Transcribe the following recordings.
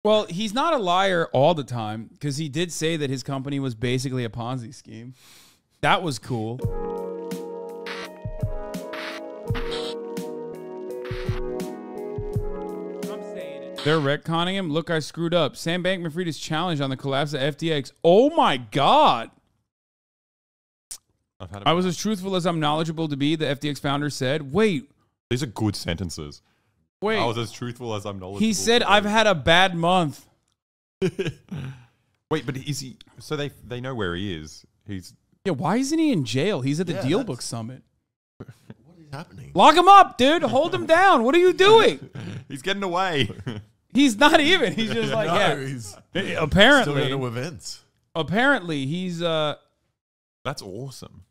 Well, he's not a liar all the time because he did say that his company was basically a Ponzi scheme. That was cool. They're retconning him. Look, I screwed up. Sam Bankman-Fried is challenged on the collapse of FTX. Oh my God. I was as truthful as I'm knowledgeable to be, the FTX founder said. Wait. These are good sentences. Wait. I was as truthful as I'm knowledgeable. He said, I've had a bad month. Wait, but is he... So they know where he is. He's... Yeah, why isn't he in jail? He's at the DealBook Summit. What is happening? Lock him up, dude. Hold him down. What are you doing? He's getting away. He's not even. He's just like, no, he's apparently. still going to events. Apparently, he's... That's awesome.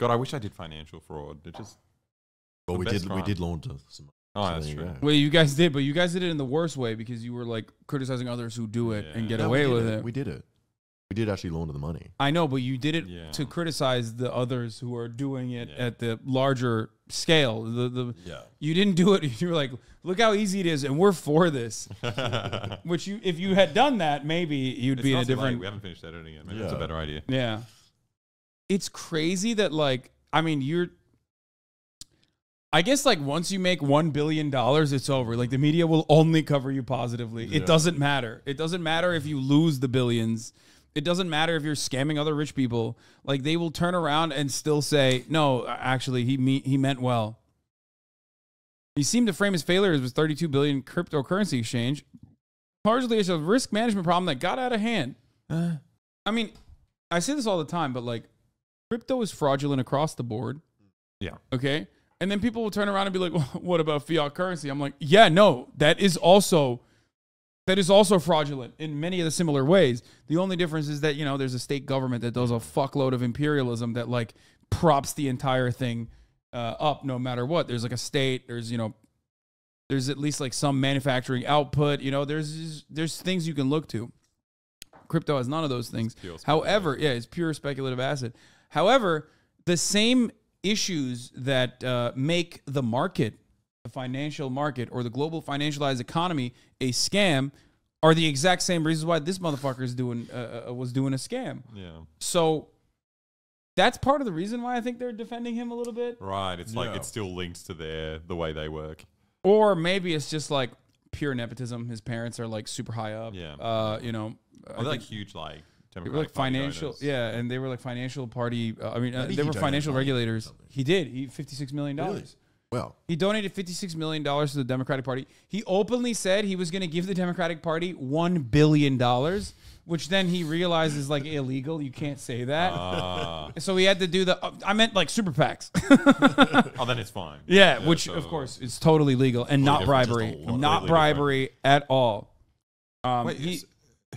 God, I wish I did financial fraud. It just... Well, we did launder some... Oh, that's true. Well, you guys did, but you guys did it in the worst way because you were like criticizing others who do it and get away with it. We did it. We did actually launder the money. I know, but you did it to criticize the others who are doing it at the larger scale. You didn't do it. You were like, look how easy it is, and we're for this. Which if you had done that, maybe you'd be in a different... We haven't finished editing it. Maybe that's a better idea. Yeah. It's crazy that, like, I mean, I guess, like, once you make $1 billion, it's over. Like, the media will only cover you positively. It doesn't matter. It doesn't matter if you lose the billions. It doesn't matter if you're scamming other rich people. Like, they will turn around and still say, no, actually, he meant well. He seemed to frame his failure as his $32 billion cryptocurrency exchange, largely as a risk management problem that got out of hand. I mean, I say this all the time, but, like, crypto is fraudulent across the board. Yeah. Okay? And then people will turn around and be like, well, what about fiat currency? I'm like, yeah, no, that is also fraudulent in many of the similar ways. The only difference is that, you know, there's a state government that does a fuckload of imperialism that, like, props the entire thing up no matter what. There's, like, a state, there's, you know, there's at least, like, some manufacturing output. You know, there's things you can look to. Crypto has none of those things. However, it's pure speculative asset. However, the same issues that make the market, the financial market, or the global financialized economy a scam are the exact same reasons why this motherfucker is was doing a scam. Yeah. So that's part of the reason why I think they're defending him a little bit. Right. It's like it's still linked to the way they work. Or maybe it's just like pure nepotism. His parents are like super high up. Yeah. You know. They're like huge, like. They were like financial, and they were like financial party. I mean, they were financial regulators. He did. He $56 million. Really? Well, he donated $56 million to the Democratic Party. He openly said he was going to give the Democratic Party $1 billion, which then he realized is like illegal. You can't say that. So he had to do I meant like super PACs. Oh, then it's fine. Yeah, which of course is totally legal and not bribery. Not bribery at all. Wait,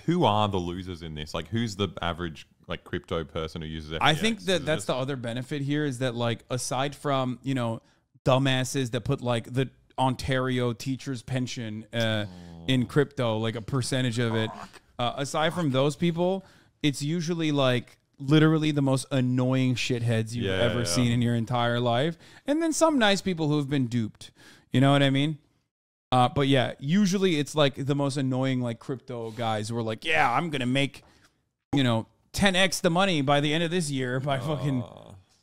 who are the losers in this? Like, who's the average like crypto person who uses FTX? I think that's the other benefit here is that, like, aside from, you know, dumbasses that put like the Ontario teachers pension in crypto, like a percentage of it, aside from those people, it's usually like literally the most annoying shitheads you've ever seen in your entire life. And then some nice people who've been duped. You know what I mean? But yeah, usually it's like the most annoying like crypto guys who are like, yeah, I'm going to make, you know, 10x the money by the end of this year by fucking,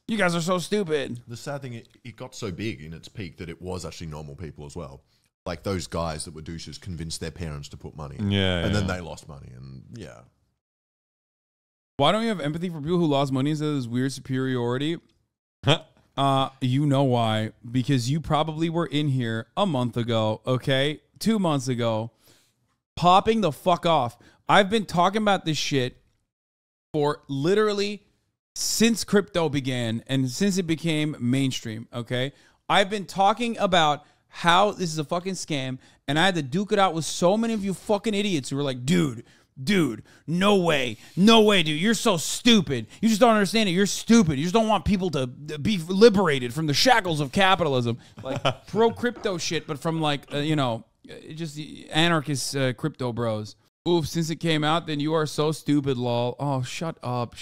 you guys are so stupid. The sad thing, it got so big in its peak that it was actually normal people as well. Like those guys that were douches convinced their parents to put money. And then they lost money. And why don't you have empathy for people who lost money instead of this weird superiority? You know why? Because you probably were in here a month ago, okay? 2 months ago, popping the fuck off. I've been talking about this shit for literally since crypto began and since it became mainstream, okay? I've been talking about how this is a fucking scam, and I had to duke it out with so many of you fucking idiots who were like, dude, no way, dude, you're so stupid. You just don't understand it. You're stupid. You just don't want people to be liberated from the shackles of capitalism. Like pro-crypto shit, but from like, you know, just the anarchist crypto bros. Oof, since it came out, then you are so stupid, lol. Oh, shut up.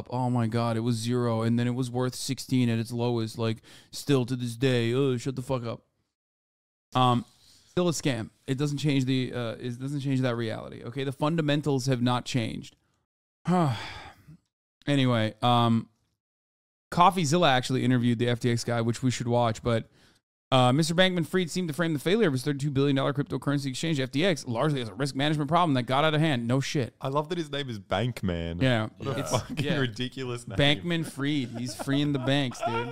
Oh my God, it was 0, and then it was worth 16 at its lowest, like, still to this day. Oh, shut the fuck up. Still a scam. It doesn't change the it doesn't change that reality. Okay, the fundamentals have not changed. Anyway, Coffeezilla actually interviewed the FTX guy, which we should watch. But Mr. Bankman-Fried seemed to frame the failure of his $32 billion cryptocurrency exchange, FTX, largely as a risk management problem that got out of hand. No shit. I love that his name is Bankman. Yeah. What a fucking ridiculous name. Bankman-Fried. He's freeing the banks, dude.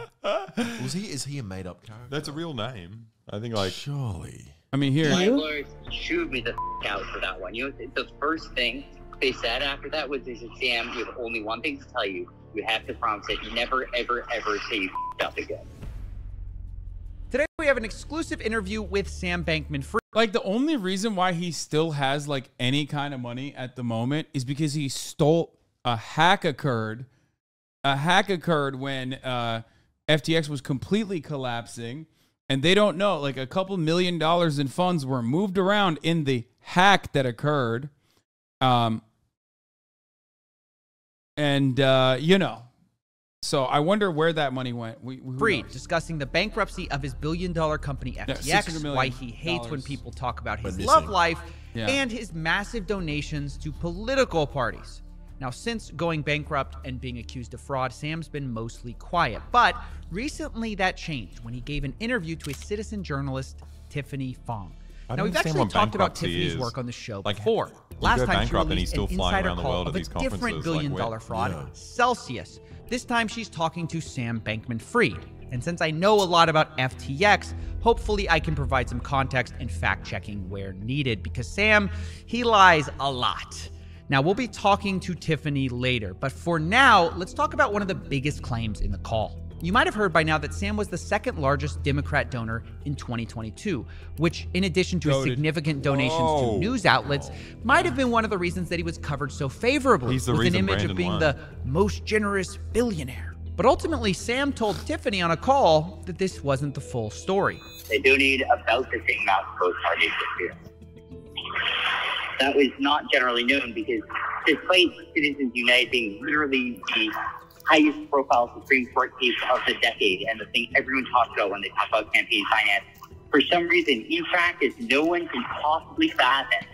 Is he a made-up character? That's a real name. I think, like... Surely. I mean, here... My lawyers chewed me the out for that one. You know, the first thing they said after that was, they said, Sam, you have only one thing to tell you. You have to promise that you never, ever, ever say you up again. Today we have an exclusive interview with Sam Bankman-Fried. Like, the only reason why he still has, like, any kind of money at the moment is because he stole a hack occurred. A hack occurred when FTX was completely collapsing, and they don't know. Like, a couple $1 million in funds were moved around in the hack that occurred. You know. So I wonder where that money went. Fried discussing the bankruptcy of his billion-dollar company FTX, why he hates when people talk about his love life, and his massive donations to political parties. Now, since going bankrupt and being accused of fraud, Sam's been mostly quiet. But recently that changed when he gave an interview to a citizen journalist, Tiffany Fong. Now, we've actually talked about Tiffany's work on the show before. Last time she released an insider call of a different billion-dollar fraud, Celsius. This time she's talking to Sam Bankman-Fried. And since I know a lot about FTX, hopefully I can provide some context and fact-checking where needed, because Sam, he lies a lot. Now, we'll be talking to Tiffany later, but for now, let's talk about one of the biggest claims in the call. You might have heard by now that Sam was the second largest Democrat donor in 2022, which, in addition to his significant donations to news outlets, might have been one of the reasons that he was covered so favorably, with an image of being the most generous billionaire. But ultimately, Sam told Tiffany on a call that this wasn't the full story. They donated about the same amount to both parties this year. That was not generally known because, despite Citizens United being literally the highest profile Supreme Court case of the decade and the thing everyone talks about when they talk about campaign finance, for some reason, in practice, no one can possibly fathom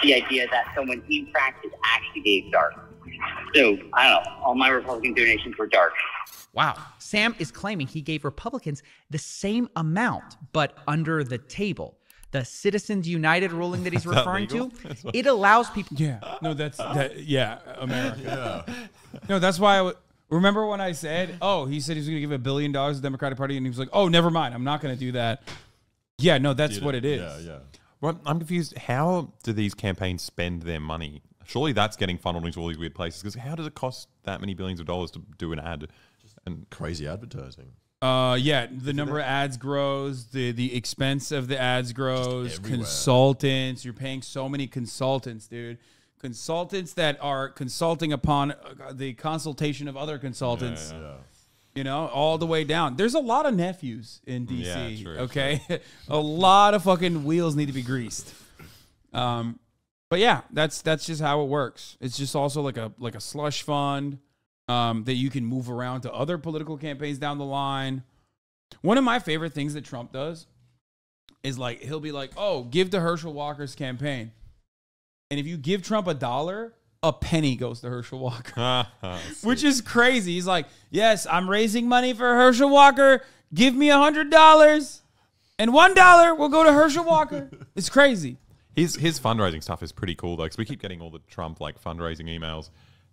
the idea that someone in practice actually gave dark. So, I don't know, all my Republican donations were dark. Wow. Sam is claiming he gave Republicans the same amount, but under the table. The Citizens United ruling that he's referring to, it allows people... Yeah. No, America. No, that's why remember when I said, he said he was going to give $1 billion to the Democratic Party, and he was like, oh, never mind, I'm not going to do that. Yeah, no, that's what it is. Yeah. Well, I'm confused. How do these campaigns spend their money? Surely that's getting funneled into all these weird places, because how does it cost that many billions of dollars to do an ad? And crazy advertising. The number of ads grows, the expense of the ads grows, consultants, you're paying so many consultants, dude. Consultants that are consulting upon the consultation of other consultants. Yeah. You know, all the way down. There's a lot of nephews in DC. Yeah, true, okay, true. A lot of fucking wheels need to be greased. But yeah, that's just how it works. It's just also like a slush fund that you can move around to other political campaigns down the line. One of my favorite things that Trump does is, like, he'll be like, "Oh, give to Herschel Walker's campaign," and if you give Trump $1, a penny goes to Herschel Walker, which is crazy. He's like, "Yes, I'm raising money for Herschel Walker. Give me $100, and $1 will go to Herschel Walker." It's crazy. His fundraising stuff is pretty cool though, because we keep getting all the Trump like fundraising emails,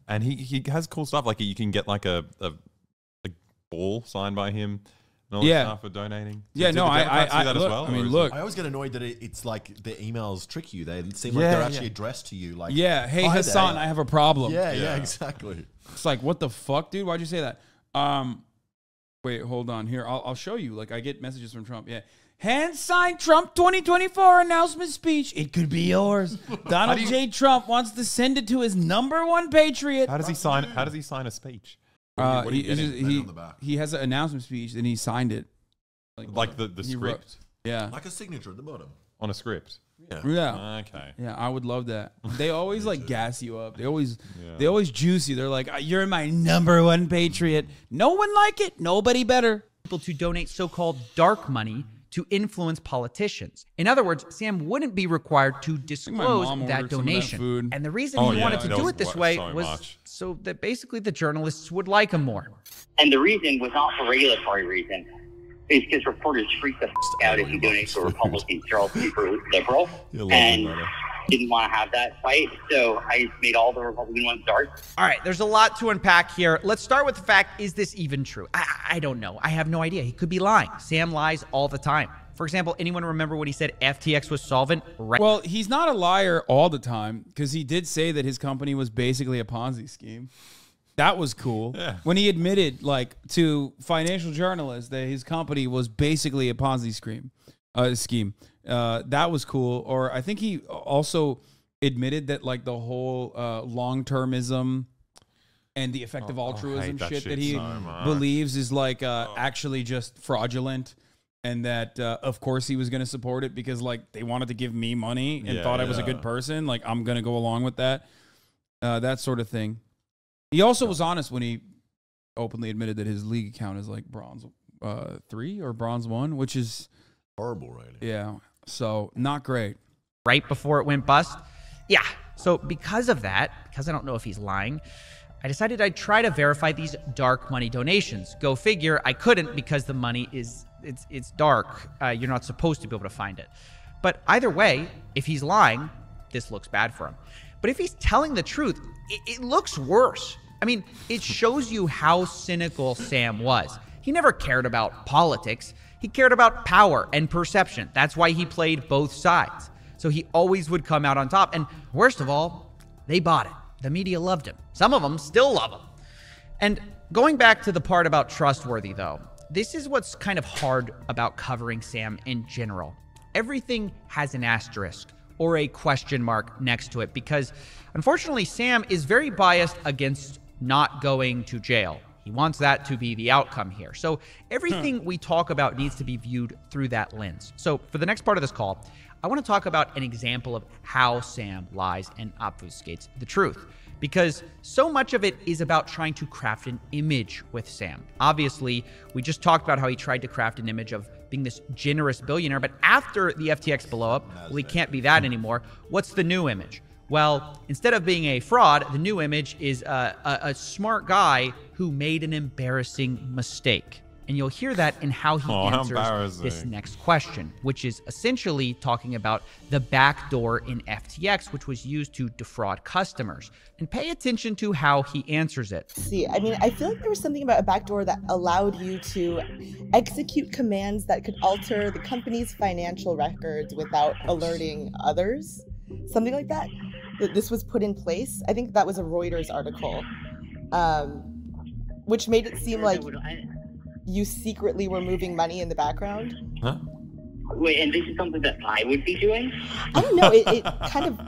and he has cool stuff. Like you can get like a ball signed by him. And all that stuff for donating. Yeah, no, I that look, as well. I mean, look, I always get annoyed that it's like the emails trick you. They seem like they're actually addressed to you. Like, hey Hasan, I have a problem. Yeah, exactly. It's like, what the fuck, dude? Why'd you say that? Wait, hold on. Here, I'll show you. Like, I get messages from Trump. Yeah. Hand-signed Trump 2024 announcement speech. It could be yours. Donald J. Trump wants to send it to his #1 patriot. How does he sign a speech? He has an announcement speech and he signed it. Like the script? Yeah. Like a signature at the bottom. On a script? Yeah. Okay. Yeah, I would love that. They always like gas you up. They always juice you. They're like, "You're my #1 patriot. No one like it. Nobody better." People to donate so-called dark money to influence politicians. In other words, Sam wouldn't be required to disclose that donation. And the reason he wanted to do it this way was so that basically the journalists would like him more. And the reason was not for regulatory reasons. It's because reporters freak the out if you donate to Republicans. They're all super liberal and didn't want to have that fight. So I just made all the Republican ones dark. All right, there's a lot to unpack here. Let's start with the fact, is this even true? I don't know. I have no idea. He could be lying. Sam lies all the time. For example, anyone remember when he said FTX was solvent? Right. Well, he's not a liar all the time because he did say that his company was basically a Ponzi scheme. That was cool. Yeah. When he admitted, like, to financial journalists that his company was basically a Ponzi scheme. That was cool. Or I think he also admitted that, like, the whole long-termism and the effective altruism shit that he believes is, like, actually just fraudulent. And that, of course, he was going to support it because, like, they wanted to give me money and thought I was a good person. Like, I'm going to go along with that. That sort of thing. He also was honest when he openly admitted that his league account is like bronze 3 or bronze 1, which is horrible rating. Yeah, so not great. Right before it went bust. Yeah, so because of that, because I don't know if he's lying, I decided I'd try to verify these dark money donations. Go figure, I couldn't because the money is it's dark. You're not supposed to be able to find it. But either way, if he's lying, this looks bad for him. But if he's telling the truth, it looks worse. I mean, it shows you how cynical Sam was. He never cared about politics. He cared about power and perception. That's why he played both sides. So he always would come out on top. And worst of all, they bought it. The media loved him. Some of them still love him. And going back to the part about trustworthy, though, this is what's kind of hard about covering Sam in general. Everything has an asterisk or a question mark next to it because, unfortunately, Sam is very biased against not going to jail. He wants that to be the outcome here. So everything we talk about needs to be viewed through that lens. So for the next part of this call, I want to talk about an example of how Sam lies and obfuscates the truth, because so much of it is about trying to craft an image with Sam. Obviously, we just talked about how he tried to craft an image of being this generous billionaire, but after the FTX blow up, well, he can't be that anymore. What's the new image? Well, instead of being a fraud, the new image is a smart guy who made an embarrassing mistake. And you'll hear that in how he answers this next question, which is essentially talking about the backdoor in FTX, which was used to defraud customers. And pay attention to how he answers it. See, I mean, I feel like there was something about a backdoor that allowed you to execute commands that could alter the company's financial records without alerting others. Something like that. That this was put in place. I think that was a Reuters article, which made it seem like you secretly were moving money in the background. Huh? Wait, and this is something that I would be doing? I don't know. It kind of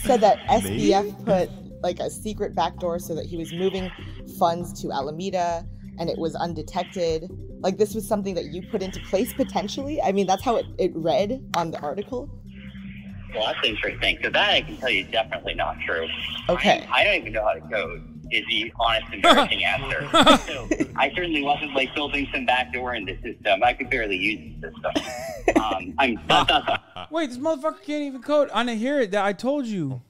said that SBF put like a secret backdoor so that he was moving funds to Alameda and it was undetected. Like this was something that you put into place potentially. I mean, that's how it read on the article. Well, that's interesting. So that I can tell you is definitely not true. Okay. I don't even know how to code, is the honest, embarrassing answer. So I certainly wasn't like building some backdoor in the system. I could barely use the system. Wait, this motherfucker can't even code. I didn't hear it. I told you.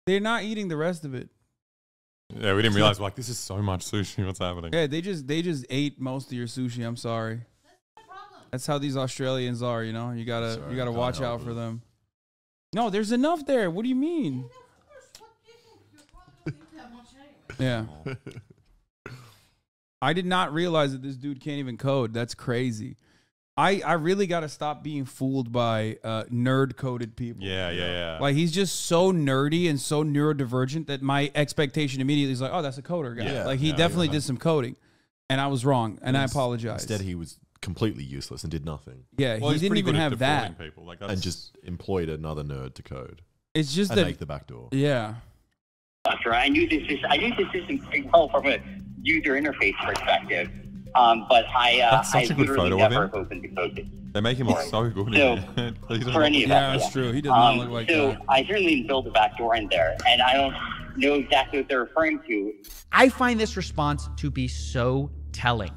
They're not eating the rest of it. Yeah, we didn't realize, like, this is so much sushi. What's happening? Yeah, they just ate most of your sushi. I'm sorry. That's how these Australians are, you know? You gotta watch out for them. No, there's enough there. What do you mean? Yeah. I did not realize that this dude can't even code. That's crazy. I really got to stop being fooled by nerd-coded people. Yeah. Like, he's just so nerdy and so neurodivergent that my expectation immediately is like, oh, that's a coder guy. Yeah, like, he definitely did some coding. And I was wrong, and I apologize. Instead, he was completely useless and did nothing. Yeah, well, he didn't even have that. Like, and just employed another nerd to code. It's just and make the backdoor. Yeah. That's right. I knew this system pretty well from a user interface perspective. But I literally never opened the code. They make him look so good. So, for any of that, that's true. He does not look like that. So I certainly didn't build a backdoor in there, and I don't know exactly what they're referring to. I find this response to be so telling.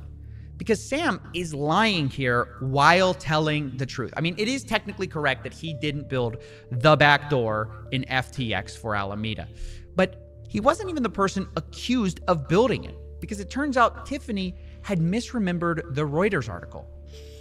because Sam is lying here while telling the truth. I mean, it is technically correct that he didn't build the backdoor in FTX for Alameda, but he wasn't even the person accused of building it, because it turns out Tiffany had misremembered the Reuters article.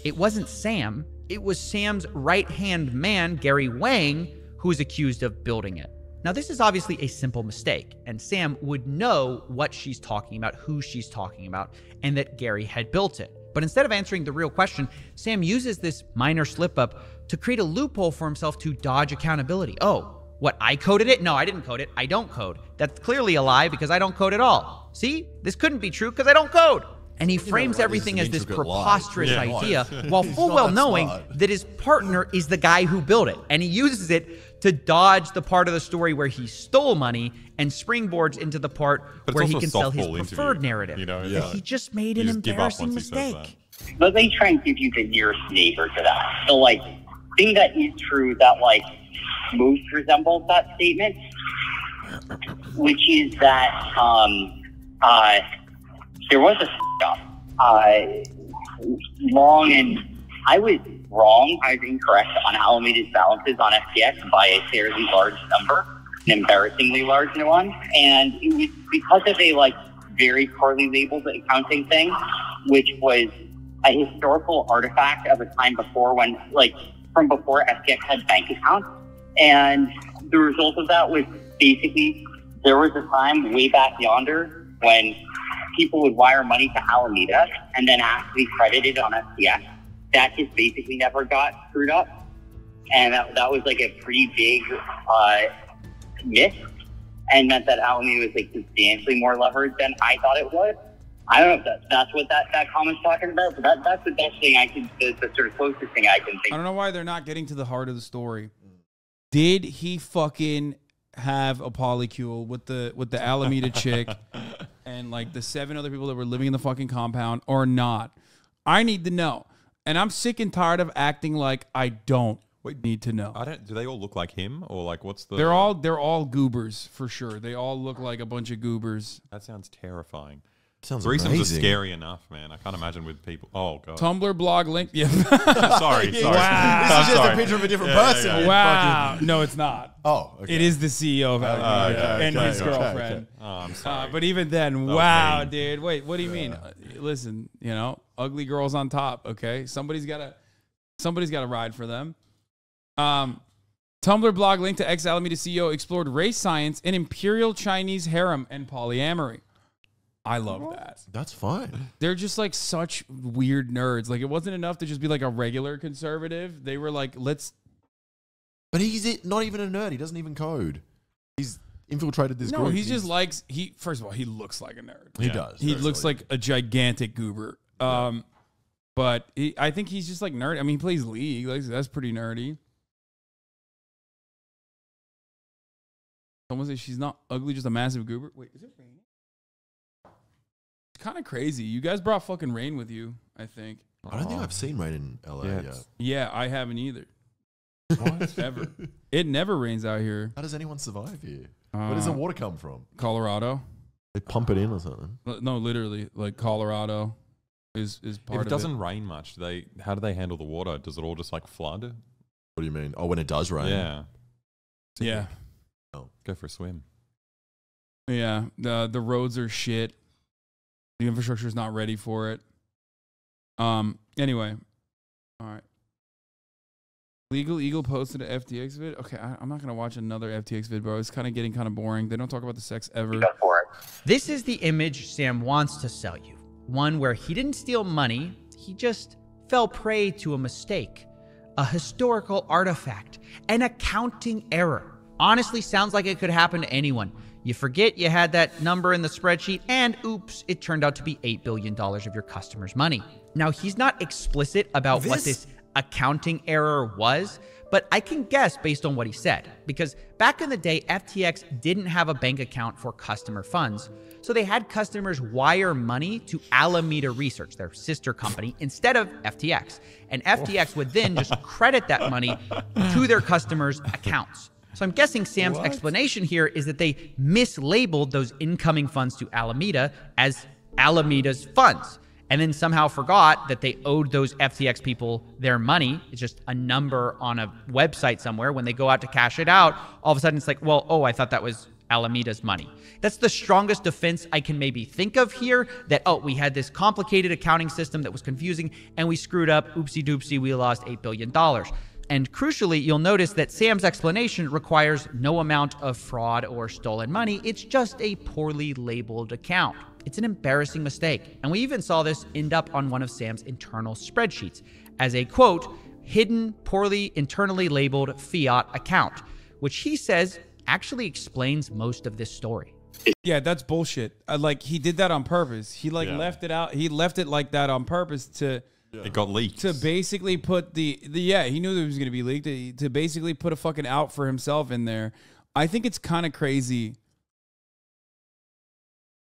It wasn't Sam, it was Sam's right-hand man, Gary Wang, who was accused of building it. Now, this is obviously a simple mistake, and Sam would know what she's talking about, who she's talking about, and that Gary had built it. But instead of answering the real question, Sam uses this minor slip-up to create a loophole for himself to dodge accountability. Oh, what, I coded it? No, I didn't code it. I don't code. That's clearly a lie because I don't code at all. See? This couldn't be true because I don't code. And he frames everything as this preposterous idea while full well knowing that his partner is the guy who built it. And he uses it to dodge the part of the story where he stole money and springboards into the part where he can sell his preferred narrative. You know, that he just made an embarrassing mistake. But they try and give you the nearest neighbor to that. The like thing that is true that like most resembles that statement, which is that there was a up long, and I was wrong. I was incorrect on Alameda's balances on FTX by a fairly large number, an embarrassingly large one. And it was because of a like very poorly labeled accounting thing, which was a historical artifact of a time before when like from before FTX had bank accounts. And the result of that was basically there was a time way back yonder when people would wire money to Alameda and then ask to be credited on FTX. That just basically never got screwed up. And that was like a pretty big miss, and meant that Alameda was like substantially more leveraged than I thought it was. I don't know if that's what that comment's talking about, but that's the best thing I can, the sort of closest thing I can think. I don't know why they're not getting to the heart of the story. Did he fucking have a polycule with the Alameda chick and like the 7 other people that were living in the fucking compound or not? I need to know. And I'm sick and tired of acting like I don't need to know. Do they all look like him, or like what's the? They're all goobers for sure. They all look like a bunch of goobers. That sounds terrifying. Sounds Threesomes amazing. are scary enough, man. I can't imagine with people. Oh god. Tumblr blog link. Yeah. sorry. Wow. This is just a picture of a different person. Yeah. Wow. No, it's not. Oh, okay. It is the CEO of Alameda and his girlfriend. Oh, I'm sorry. But even then, wow, dude. Wait, what do you mean? Listen, ugly girls on top. Okay, somebody's got to ride for them. Tumblr blog link to ex-Alameda CEO explored race science and imperial Chinese harem and polyamory. I love that. That's fine. They're just like such weird nerds. Like it wasn't enough to just be like a regular conservative. They were like, let's. But he's not even a nerd. He doesn't even code. He's infiltrated this group. No, he just likes, first of all, he looks like a nerd. He does. He looks like a gigantic goober. But I think he's just like nerd. I mean, he plays League. Like, that's pretty nerdy. Someone says she's not ugly, just a massive goober. Wait, is it raining? It's kind of crazy. You guys brought fucking rain with you, I think. I don't think I've seen rain in LA yet. Yeah, I haven't either. What? Ever. It never rains out here. How does anyone survive here? Where does the water come from? Colorado. They pump it in or something? No, literally, like Colorado is part of it. If it doesn't rain much, how do they handle the water? Does it all just like flood? What do you mean? Oh, when it does rain? Yeah. Yeah. Oh, go for a swim. Yeah. The roads are shit. The infrastructure is not ready for it. Anyway. All right. Legal Eagle posted an FTX vid. Okay, I'm not going to watch another FTX vid, bro. It's kind of getting kind of boring. They don't talk about the sex ever. Go for it. This is the image Sam wants to sell you. One where he didn't steal money. He just fell prey to a mistake, a historical artifact, an accounting error. Honestly, sounds like it could happen to anyone. You forget you had that number in the spreadsheet, and oops, it turned out to be $8 billion of your customers' money. Now, he's not explicit about what this accounting error was, but I can guess based on what he said, because back in the day, FTX didn't have a bank account for customer funds, so they had customers wire money to Alameda Research, their sister company, instead of FTX, and FTX would then just credit that money to their customers' accounts. So I'm guessing Sam's explanation here is that they mislabeled those incoming funds to Alameda as Alameda's funds. and then somehow forgot that they owed those FTX people their money. It's just a number on a website somewhere. When they go out to cash it out, all of a sudden it's like, well, oh, I thought that was Alameda's money. That's the strongest defense I can maybe think of here, that, oh, we had this complicated accounting system that was confusing and we screwed up. Oopsie doopsie, we lost $8 billion. And crucially, you'll notice that Sam's explanation requires no amount of fraud or stolen money. It's just a poorly labeled account. It's an embarrassing mistake. And we even saw this end up on one of Sam's internal spreadsheets as a, quote, hidden, poorly internally labeled fiat account, which he says actually explains most of this story. Yeah, that's bullshit. Like, he did that on purpose. He left it out. He left it like that on purpose to... It got leaked. To basically put the he knew it was going to be leaked. To basically put a fucking out for himself in there. I think it's kind of crazy.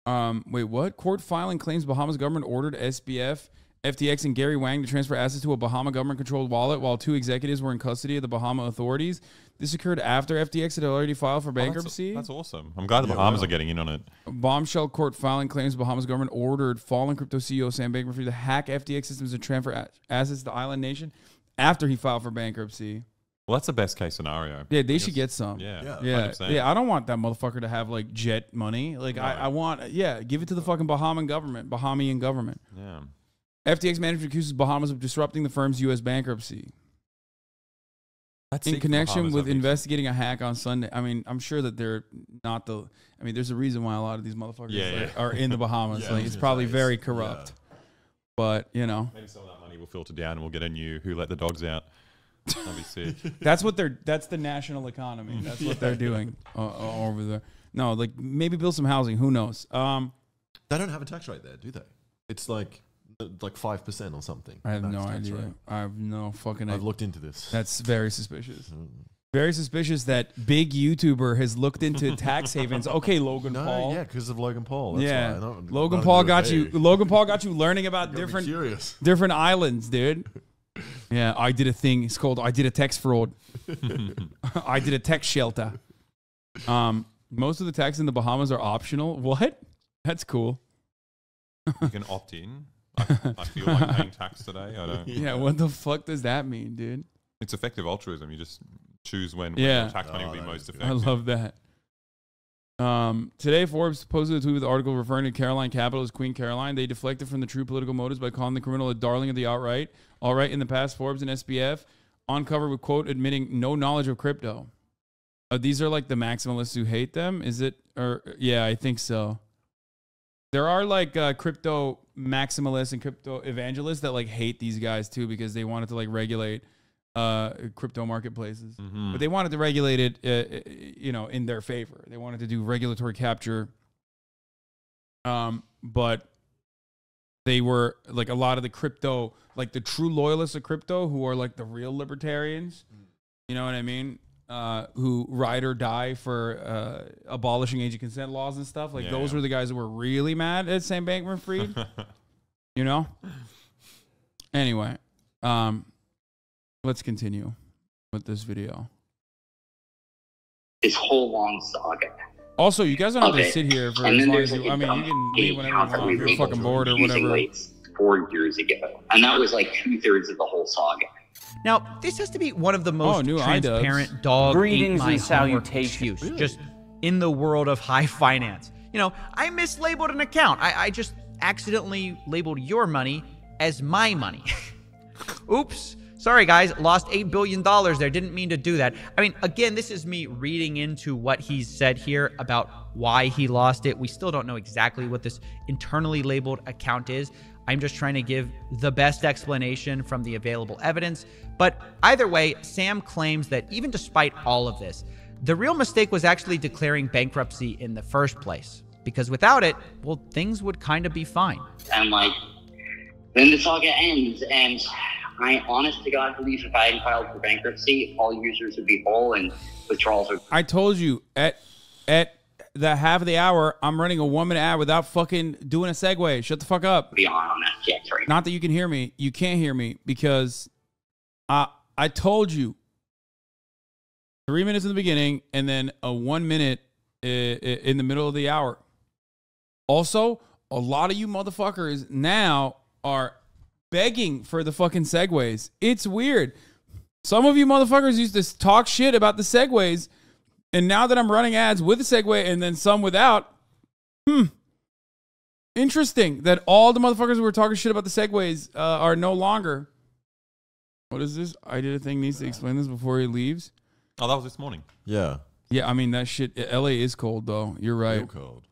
Wait, what? Court filing claims Bahamas government ordered SBF, FTX, and Gary Wang to transfer assets to a Bahama government-controlled wallet while 2 executives were in custody of the Bahama authorities. This occurred after FTX had already filed for bankruptcy. That's awesome. I'm glad the Bahamas are getting in on it. Bombshell court filing claims Bahamas government ordered fallen crypto CEO Sam Bankman-Fried to hack FTX systems and transfer assets to the island nation after he filed for bankruptcy. Well, that's the best case scenario. Yeah, they should get some. Yeah. Yeah, I don't want that motherfucker to have like jet money. Like, I want, give it to the fucking Bahamian government. Yeah. FTX management accuses Bahamas of disrupting the firm's U.S. bankruptcy. In connection with investigating a hack on Sunday. I mean, I'm sure that they're not the... I mean, there's a reason why a lot of these motherfuckers are in the Bahamas. Like, it's probably very corrupt. But, you know... Maybe some of that money will filter down and we'll get a new Who Let the Dogs Out. That'd be sick. That's the national economy. That's what they're doing over there. No, like, maybe build some housing. Who knows? They don't have a tax rate there, do they? It's like 5% or something. I have no idea. Rate. I have no fucking idea. I've looked into this. That's very suspicious. Very suspicious that big YouTuber has looked into tax havens. Okay, Logan Paul. Yeah, because of Logan Paul. That's why. Logan Paul got you. Logan Paul got you learning about different islands, dude. Yeah, I did a thing. It's called I did a tax fraud. I did a tax shelter. Most of the tax in the Bahamas are optional. What? That's cool. You can opt in. I feel like paying tax today. I don't. Yeah, what the fuck does that mean, dude? It's effective altruism. You just choose when your tax money will be most effective. I love that. Today, Forbes posted a tweet with an article referring to Caroline Capital as Queen Caroline. They deflected from the true political motives by calling the criminal a darling of the alt-right. All-right, in the past, Forbes and SBF on cover with, quote, admitting no knowledge of crypto. These are like the maximalists who hate them, is it? Or yeah, I think so. There are like crypto maximalists and crypto evangelists that like hate these guys too because they wanted to like regulate crypto marketplaces, but they wanted to regulate it, in their favor. They wanted to do regulatory capture, but they were like a lot of the crypto, like the true loyalists of crypto, who are like the real libertarians. You know what I mean? Who ride or die for abolishing age of consent laws and stuff. Like those were the guys that were really mad at Sam Bankman-Fried. You know? Anyway, let's continue with this video. This whole long saga. Also, you guys don't have to sit here for as long as you... I mean, you can leave whenever you want if you're fucking bored or whatever. 4 years ago. And that was like 2/3 of the whole saga. Now, this has to be one of the most transparent dog greetings and salutations. Really? Just in the world of high finance. You know, I mislabeled an account. I just accidentally labeled your money as my money. Oops. Sorry, guys. Lost $8 billion there. Didn't mean to do that. I mean, again, this is me reading into what he's said here about why he lost it. We still don't know exactly what this internally labeled account is. I'm just trying to give the best explanation from the available evidence. But either way, Sam claims that even despite all of this, the real mistake was actually declaring bankruptcy in the first place. Because without it, well, things would kind of be fine. And then the saga ends, and I honest to God believe if I hadn't filed for bankruptcy, all users would be whole and withdrawals would... I told you, at the half of the hour, I'm running a 1 minute ad without fucking doing a segue. Shut the fuck up. Be on that jet right. Not that you can hear me. You can't hear me because I told you 3 minutes in the beginning and then a 1 minute in the middle of the hour. Also, a lot of you motherfuckers now are begging for the fucking Segways. It's weird. Some of you motherfuckers used to talk shit about the Segways, and now that I'm running ads with a Segway and then some without, interesting that all the motherfuckers who were talking shit about the Segways are no longer. What is this? I did a thing needs to explain this before he leaves. Oh, that was this morning. Yeah. Yeah, I mean, that shit, LA is cold, though. You're right. Real cold.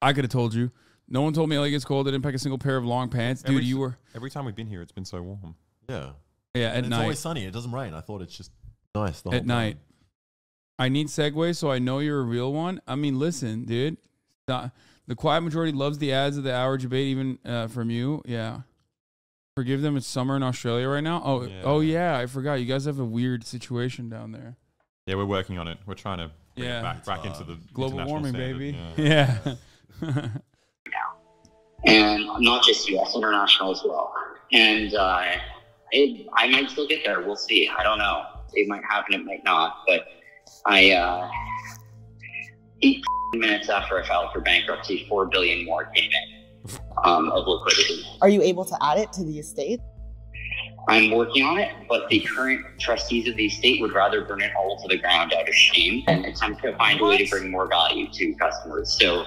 I could have told you. No one told me LA gets cold. I didn't pack a single pair of long pants. Dude, you were... Every time we've been here, it's been so warm. Yeah. Yeah, at night. It's always sunny. It doesn't rain. I thought it's just nice the whole At night. time. I need Segway, so I know you're a real one. I mean, listen, dude. The quiet majority loves the ads of the hour debate, even from you. Yeah. Forgive them. It's summer in Australia right now. Oh yeah. I forgot. You guys have a weird situation down there. Yeah, we're working on it. We're trying to bring it back into the global warming, standard. baby. Yeah. And not just U.S., international as well. And I might still get there. We'll see. I don't know. It might happen. It might not. But 8 minutes after I filed for bankruptcy, $4 billion more came in of liquidity. Are you able to add it to the estate? I'm working on it, but the current trustees of the estate would rather burn it all to the ground out of shame and attempt to find a way to bring more value to customers. So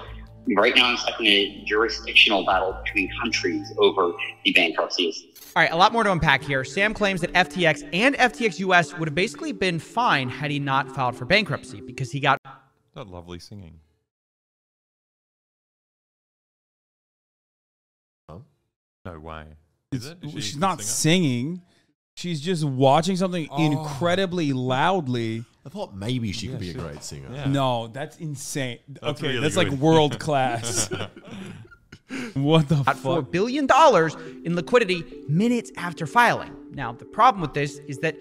right now I'm stuck in a jurisdictional battle between countries over the bankruptcies. All right, a lot more to unpack here. Sam claims that FTX and FTX US would have basically been fine had he not filed for bankruptcy because he got... That lovely singing. Huh? No way. Is it? Is She's not singing. She's just watching something incredibly loudly. I thought maybe she could be a great singer. Yeah. No, that's insane. That's okay, really that's good. like world class. What the fuck? $4 billion in liquidity minutes after filing. Now, the problem with this is that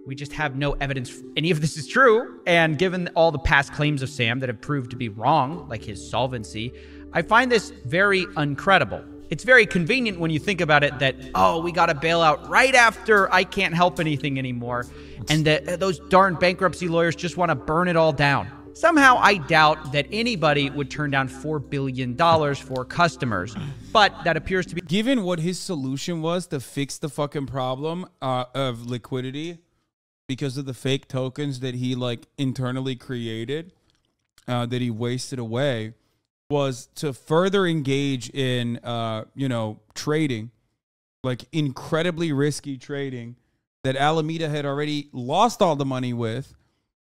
we just have no evidence any of this is true. And given all the past claims of Sam that have proved to be wrong, like his solvency, I find this very uncredible. It's very convenient when you think about it that, oh, we got a bailout right after I can't help anything anymore. And that those darn bankruptcy lawyers just want to burn it all down. Somehow I doubt that anybody would turn down $4 billion for customers. But that appears to be... Given what his solution was to fix the fucking problem of liquidity because of the fake tokens that he like internally created, that he wasted away, was to further engage in, trading, like incredibly risky trading that Alameda had already lost all the money with.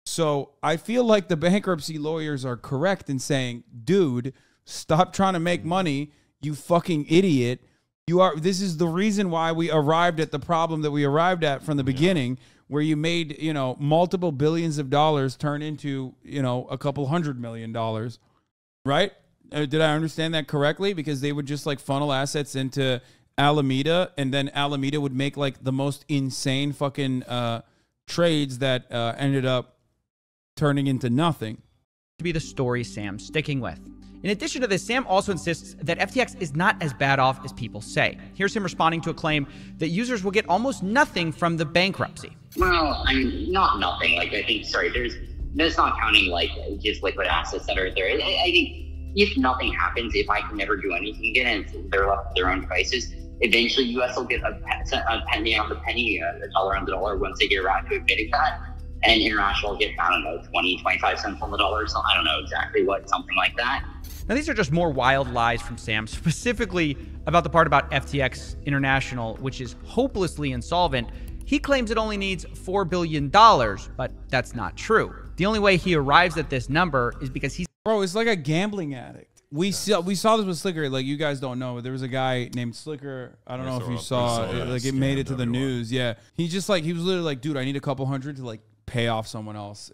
So I feel like the bankruptcy lawyers are correct in saying, dude, stop trying to make money, you fucking idiot. This is the reason why we arrived at the problem that we arrived at from the beginning, where you made, multiple billions of dollars turn into, a couple $100 million. Right? Did I understand that correctly? Because they would just like funnel assets into Alameda, and then Alameda would make like the most insane fucking trades that ended up turning into nothing. To be the story Sam's sticking with. In addition to this, Sam also insists that FTX is not as bad off as people say. Here's him responding to a claim that users will get almost nothing from the bankruptcy. Well, I mean, not nothing. Like, I think, that's not counting like just liquid assets that are there. I think if nothing happens, if I can never do anything again and they're left with their own devices, eventually US will get a penny on the penny, a dollar on the dollar once they get around to admitting that. And international will get, 20, 25 cents on the dollar. So I don't know exactly what, something like that. Now, these are just more wild lies from Sam, specifically about the part about FTX International, which is hopelessly insolvent. He claims it only needs $4 billion, but that's not true. The only way he arrives at this number is because he's... Bro, it's like a gambling addict. We saw this with Slicker. Like, you guys don't know, but there was a guy named Slicker. I don't know if you saw it. Like, it made it to the news. Yeah. He was literally like, dude, I need a couple hundred to like pay off someone else,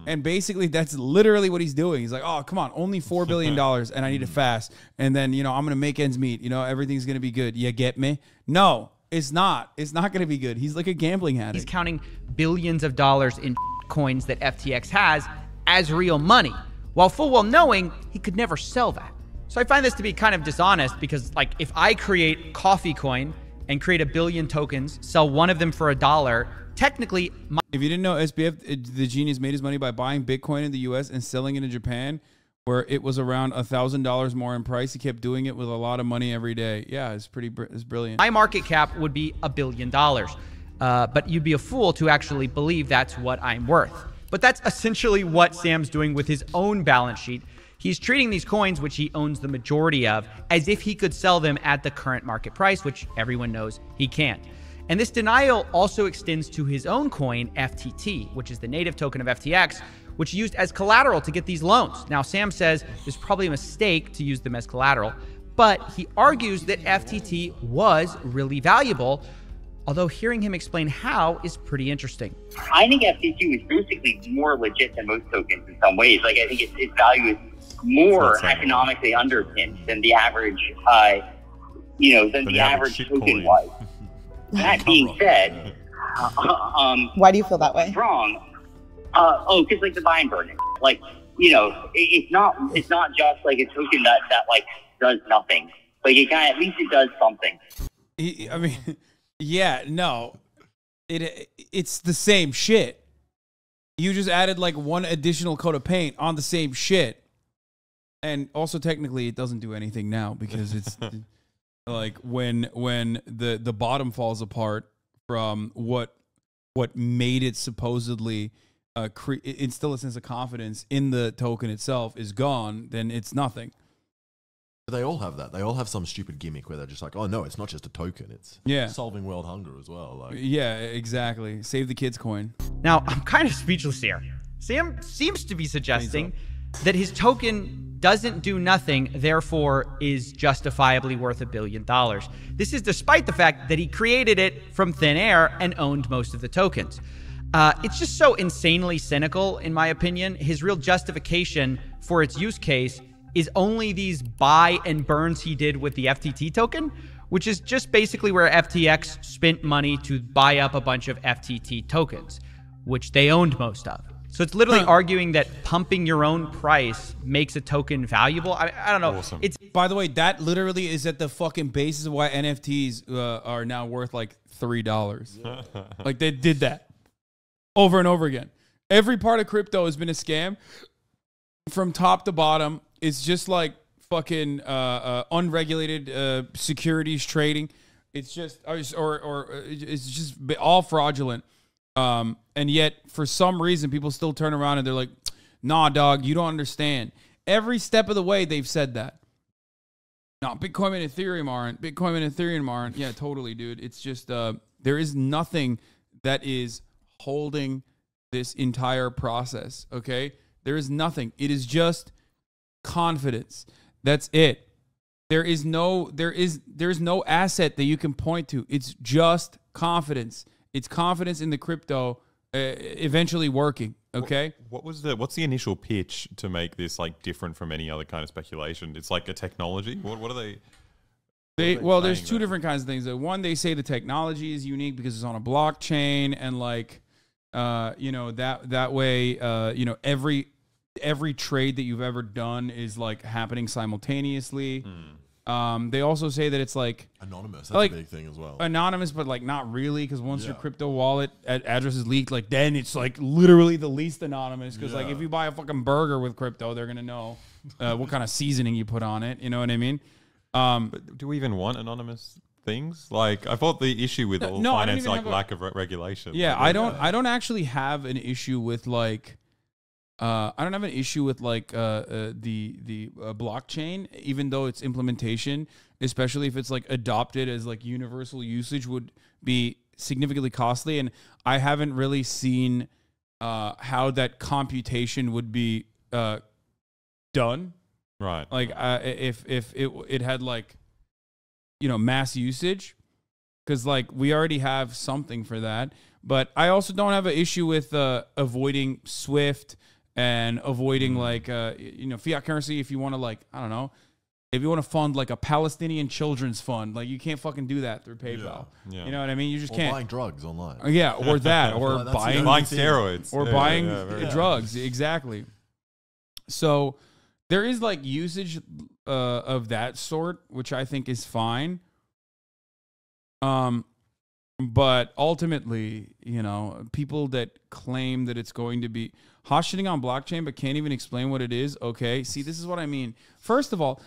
And basically that's literally what he's doing. He's like, oh, come on, only $4 billion and I need to fast. And then, I'm going to make ends meet. Everything's going to be good. You get me? No, it's not. It's not going to be good. He's like a gambling addict. He's counting billions of dollars in coins that FTX has as real money, while full well knowing he could never sell that. So I find this to be kind of dishonest because, like, if I create Coffee Coin and create 1 billion tokens, sell one of them for $1, technically... If you didn't know, SBF, the genius, made his money by buying Bitcoin in the US and selling it in Japan, where it was around $1,000 more in price. He kept doing it with a lot of money every day. Yeah, it's brilliant. My market cap would be $1 billion. But you'd be a fool to actually believe that's what I'm worth. But that's essentially what Sam's doing with his own balance sheet. He's treating these coins, which he owns the majority of, as if he could sell them at the current market price, which everyone knows he can't. And this denial also extends to his own coin, FTT, which is the native token of FTX, which he used as collateral to get these loans. Now, Sam says it's probably a mistake to use them as collateral, but he argues that FTT was really valuable, although hearing him explain how is pretty interesting. I think FTT was basically more legit than most tokens in some ways. Like, I think its value is more economically underpinned than the average, than the average token was. That being said, why do you feel that way? Wrong. Because like the buy and burn, like, it's not just like a token that like does nothing. Like, it kind of, at least it does something. I mean, yeah, no, it's the same shit. You just added like one additional coat of paint on the same shit. And also technically it doesn't do anything now because it's like when the bottom falls apart from what made it supposedly instill a sense of confidence in the token itself is gone, then it's nothing. They all have that. They all have some stupid gimmick where they're just like, oh no, it's not just a token. It's solving world hunger as well. Like, yeah, exactly. Save the kids coin. Now, I'm kind of speechless here. Sam seems to be suggesting that his token doesn't do nothing, therefore is justifiably worth $1 billion. This is despite the fact that he created it from thin air and owned most of the tokens. It's just so insanely cynical, in my opinion. His real justification for its use case is only these buy and burns he did with the FTT token, which is just basically where FTX spent money to buy up a bunch of FTT tokens, which they owned most of. So it's literally arguing that pumping your own price makes a token valuable. I don't know. Awesome. It's, by the way, that literally is at the fucking basis of why NFTs are now worth like $3. Like, they did that over and over again. Every part of crypto has been a scam from top to bottom. It's just like fucking unregulated securities trading. It's just or it's just all fraudulent. And yet, for some reason, people still turn around and they're like, nah, dog, you don't understand. Every step of the way, they've said that. No, Bitcoin and Ethereum aren't. Bitcoin and Ethereum aren't. Yeah, totally, dude. It's just, there is nothing that is holding this entire process, okay? There is nothing. It is just confidence. That's it. There's no asset that you can point to. It's just confidence. It's confidence in the crypto eventually working. Okay. What's the initial pitch to make this like different from any other kind of speculation? It's like a technology. What are they? Well, there's two different kinds of things. One, they say the technology is unique because it's on a blockchain, and like, that way, every trade that you've ever done is like happening simultaneously. They also say that it's like anonymous. That's like, a big thing as well. Anonymous, but like not really, because once your crypto wallet address is leaked, like then it's like literally the least anonymous. Because like if you buy a fucking burger with crypto, they're gonna know what kind of seasoning you put on it. You know what I mean? But do we even want anonymous things? Like, I thought the issue with all finance, like lack of regulation. Yeah, like, I don't actually have an issue with like. I don't have an issue with like the blockchain, even though its implementation, especially if it's like adopted as like universal usage, would be significantly costly. And I haven't really seen how that computation would be done. Right. Like if it had like, mass usage, because like we already have something for that. But I also don't have an issue with avoiding SWIFT. And avoiding like fiat currency. If you want to like, I don't know, if you want to fund like a Palestinian children's fund, like you can't fucking do that through PayPal. Yeah. You know what I mean? You just can't. Buying drugs online. Yeah, or that, or buying steroids, or buying drugs. Exactly. So there is like usage of that sort, which I think is fine. But ultimately, people that claim that it's going to be Hot shitting on blockchain, but can't even explain what it is. Okay. See, this is what I mean. First of all,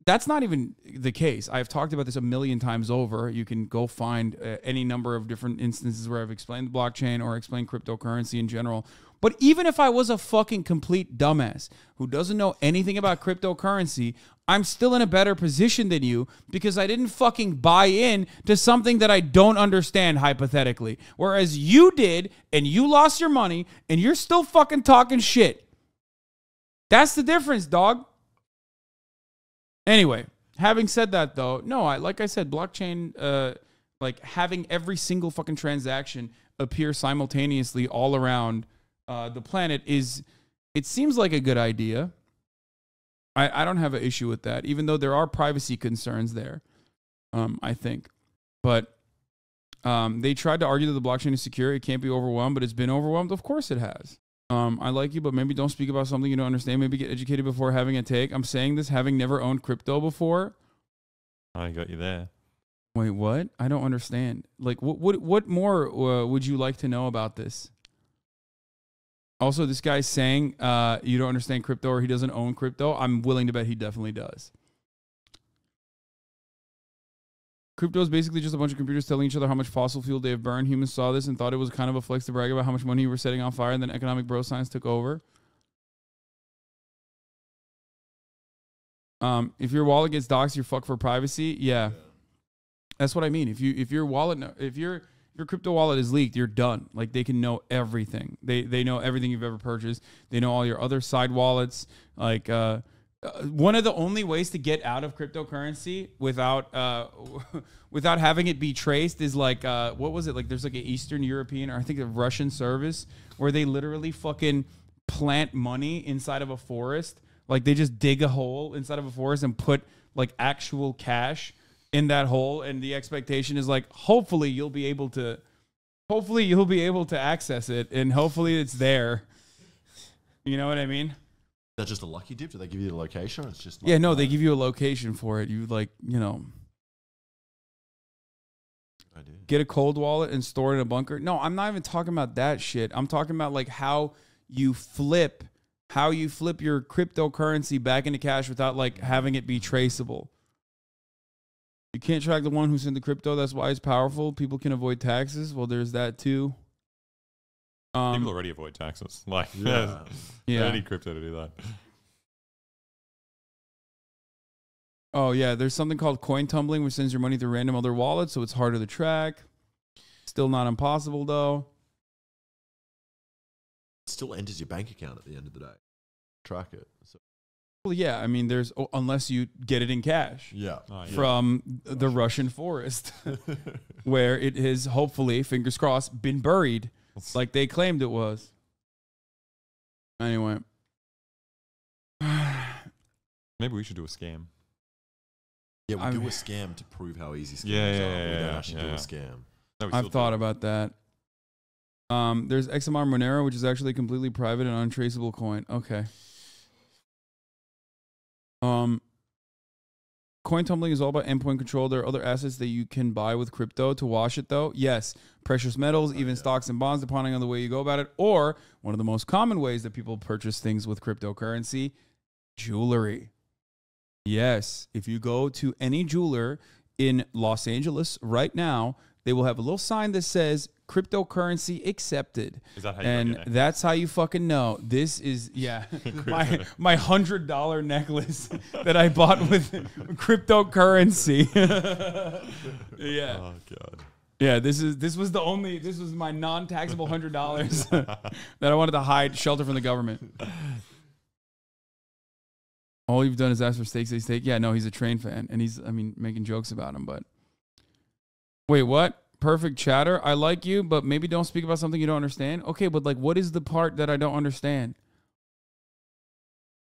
that's not even the case. I've talked about this a million times over. You can go find any number of different instances where I've explained the blockchain or explained cryptocurrency in general. But even if I was a fucking complete dumbass who doesn't know anything about cryptocurrency, I'm still in a better position than you because I didn't fucking buy in to something that I don't understand hypothetically. Whereas you did, and you lost your money, and you're still fucking talking shit. That's the difference, dog. Anyway, having said that, though, no, like I said, blockchain, like having every single fucking transaction appear simultaneously all around the planet it seems like a good idea. I don't have an issue with that, even though there are privacy concerns there, I think. But they tried to argue that the blockchain is secure. It can't be overwhelmed, but it's been overwhelmed. Of course it has. I like you, but maybe don't speak about something you don't understand. Maybe get educated before having a take. I'm saying this having never owned crypto before. I got you there. Wait, what? I don't understand. Like, what more would you like to know about this? Also, this guy's saying you don't understand crypto or he doesn't own crypto. I'm willing to bet he definitely does. Crypto is basically just a bunch of computers telling each other how much fossil fuel they have burned. Humans saw this and thought it was kind of a flex to brag about how much money you were setting on fire, and then economic bro science took over. If your wallet gets doxxed, you're fucked for privacy. Yeah. That's what I mean. If your crypto wallet is leaked, you're done. Like, they can know everything. They know everything you've ever purchased. They know all your other side wallets. Like, one of the only ways to get out of cryptocurrency without having it be traced is like, what was it? Like, there's like an Eastern European, or I think a Russian service where they literally fucking plant money inside of a forest. Like, they just dig a hole inside of a forest and put like actual cash in that hole, and the expectation is like, hopefully you'll be able to access it, and hopefully it's there. You know what I mean? That's just a lucky dip. Do they give you the location? Or it's just like, yeah, no, they give you a location for it. You like, you know, get a cold wallet and store it in a bunker. No, I'm not even talking about that shit. I'm talking about like how you flip your cryptocurrency back into cash without like having it be traceable. You can't track the one who sent the crypto. That's why it's powerful. People can avoid taxes. Well, there's that too. People already avoid taxes. Like, yeah. They don't need crypto to do that. Oh, yeah. There's something called coin tumbling, which sends your money through random other wallets, so it's harder to track. Still not impossible, though. It still enters your bank account at the end of the day. Track it. So. Well, yeah. I mean, unless you get it in cash. Yeah. From the Russian forest, where it has hopefully, fingers crossed, been buried like they claimed it was. Anyway. Maybe we should do a scam. Yeah, we do a scam to prove how easy scams are. We don't actually do a scam. No, I've thought about that. There's XMR Monero, which is actually a completely private and untraceable coin. Okay. Coin tumbling is all about endpoint control. There are other assets that you can buy with crypto to wash it, though. Yes, precious metals, even stocks and bonds, depending on the way you go about it. Or one of the most common ways that people purchase things with cryptocurrency, jewelry. Yes, if you go to any jeweler in Los Angeles right now, they will have a little sign that says cryptocurrency accepted. Is that how you that's how you fucking know. This is, my $100 necklace that I bought with cryptocurrency. Yeah. Oh, God. Yeah, this was my non-taxable $100 that I wanted to hide, shelter from the government. All you've done is ask for steak, say steak. Yeah, no, he's a train fan, and he's making jokes about him, but wait, what? Perfect chatter. I like you, but maybe don't speak about something you don't understand. Okay, but like, what is the part that I don't understand?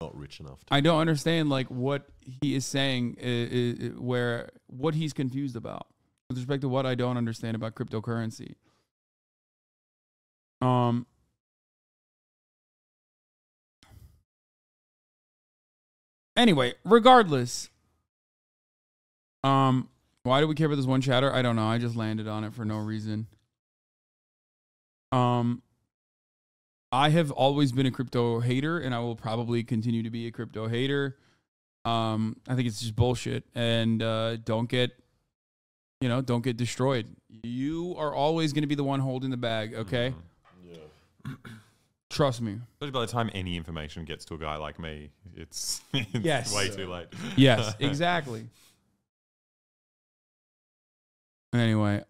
Not rich enough. I don't understand like what he is saying, what he's confused about with respect to what I don't understand about cryptocurrency. Anyway, regardless, why do we care about this one chatter? I don't know. I just landed on it for no reason. I have always been a crypto hater, and I will probably continue to be a crypto hater. I think it's just bullshit, and don't get destroyed. You are always going to be the one holding the bag, okay? Yeah. Trust me. But by the time any information gets to a guy like me, it's way too late. Yes, exactly. Anyway,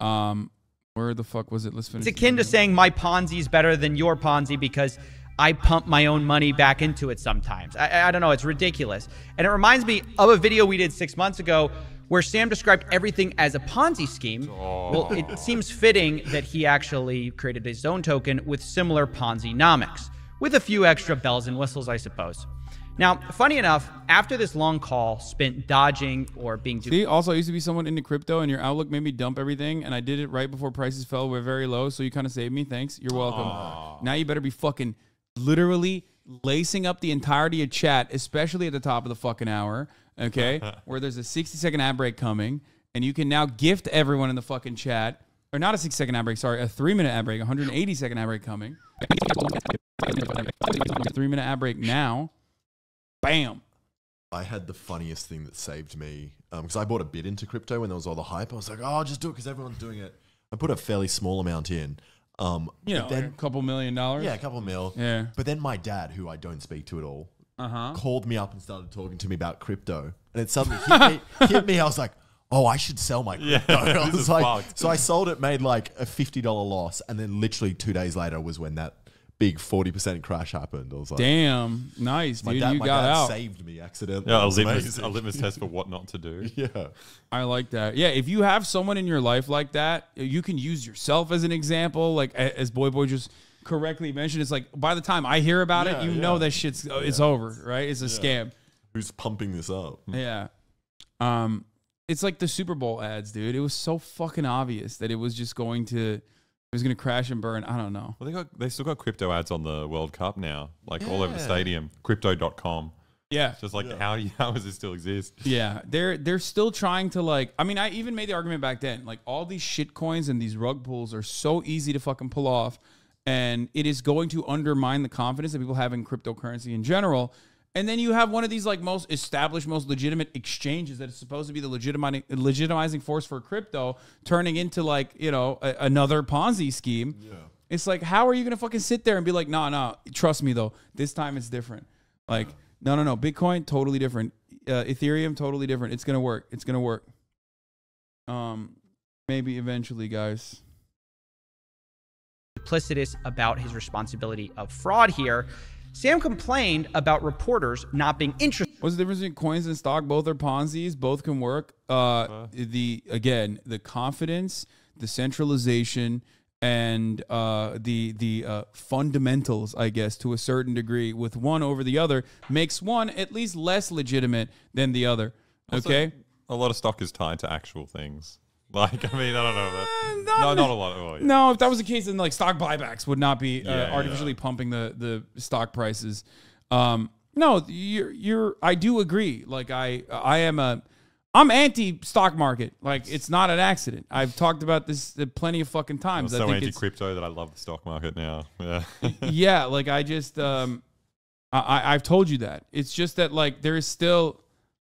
where the fuck was it? Let's finish. It's akin to saying my Ponzi is better than your Ponzi because I pump my own money back into it sometimes. I don't know. It's ridiculous. And it reminds me of a video we did 6 months ago where Sam described everything as a Ponzi scheme. Well, it seems fitting that he actually created his own token with similar Ponzi-nomics, with a few extra bells and whistles, I suppose. Now, funny enough, after this long call spent dodging or being... See, also, I used to be someone into crypto, and your outlook made me dump everything, and I did it right before prices fell. We're very low, so you kind of saved me. Thanks. You're welcome. Now you better be fucking literally lacing up the entirety of chat, especially at the top of the fucking hour, okay, where there's a 60-second ad break coming, and you can now gift everyone in the fucking chat, or not a 60-second ad break, sorry, a 3-minute ad break, 180-second ad break coming. 3-minute ad break now. Bam. I had the funniest thing that saved me, because I bought a bit into crypto when there was all the hype. I was like, oh, I'll just do it because everyone's doing it. I put a fairly small amount in. Then, a couple $1 million. Yeah, a couple mil. Yeah. But then my dad, who I don't speak to at all, called me up and started talking to me about crypto. And it suddenly hit me. I was like, oh, I should sell my crypto. I was like, so I sold it, made like a $50 loss. And then literally 2 days later was when that big 40% crash happened. I was like, damn, nice, dude. My dad saved me accidentally. Yeah, a litmus test for what not to do. Yeah. I like that. Yeah, if you have someone in your life like that, you can use yourself as an example. Like, as BoyBoy just correctly mentioned, it's like, by the time I hear about it, you know that shit's it's over, right? It's a scam. Who's pumping this up? Yeah. It's like the Super Bowl ads, dude. It was so fucking obvious that it was just going to... It was going to crash and burn. I don't know. Well, they still got crypto ads on the World Cup now, like all over the stadium. Crypto.com. Yeah. It's just like, how does this still exist? Yeah. They're still trying to like, I mean, I even made the argument back then, like all these shit coins and these rug pulls are so easy to fucking pull off. And it is going to undermine the confidence that people have in cryptocurrency in general. And then you have one of these like most established, most legitimate exchanges that is supposed to be the legitimizing force for crypto turning into like, another Ponzi scheme. Yeah. It's like, how are you going to fucking sit there and be like, no, trust me though. This time it's different. Like, no. Bitcoin, totally different. Ethereum, totally different. It's going to work. It's going to work. Maybe eventually, guys. Duplicitous about his responsibility of fraud here. Sam complained about reporters not being interested. What's the difference between coins and stock? Both are Ponzi's. Both can work. The confidence, the centralization, and the fundamentals, I guess, to a certain degree, with one over the other, makes one at least less legitimate than the other. Okay. Also, a lot of stock is tied to actual things. Like, I mean, I don't know. Not a lot. Oh, yeah. No, if that was the case, then like stock buybacks would not be artificially pumping the stock prices. No, I do agree. Like I'm anti-stock market. Like, it's not an accident. I've talked about this plenty of fucking times. I'm so anti-crypto that I love the stock market now. Yeah. Yeah, like I just I've told you that. It's just that like there is still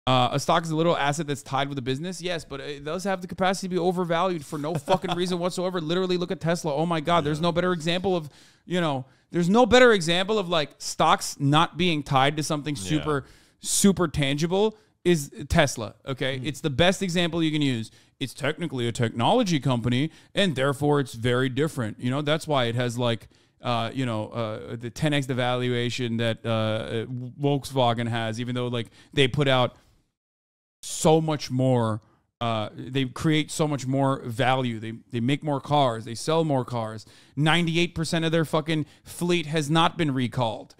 a stock is a little asset that's tied with a business, yes, but it does have the capacity to be overvalued for no fucking reason whatsoever. Literally, look at Tesla. Oh my God, there's no better example of, there's no better example of like stocks not being tied to something super tangible is Tesla. Okay, it's the best example you can use. It's technically a technology company, and therefore it's very different. That's why it has like. The 10x devaluation that Volkswagen has, even though like they put out so much more, they create so much more value. They make more cars, they sell more cars. 98% of their fucking fleet has not been recalled,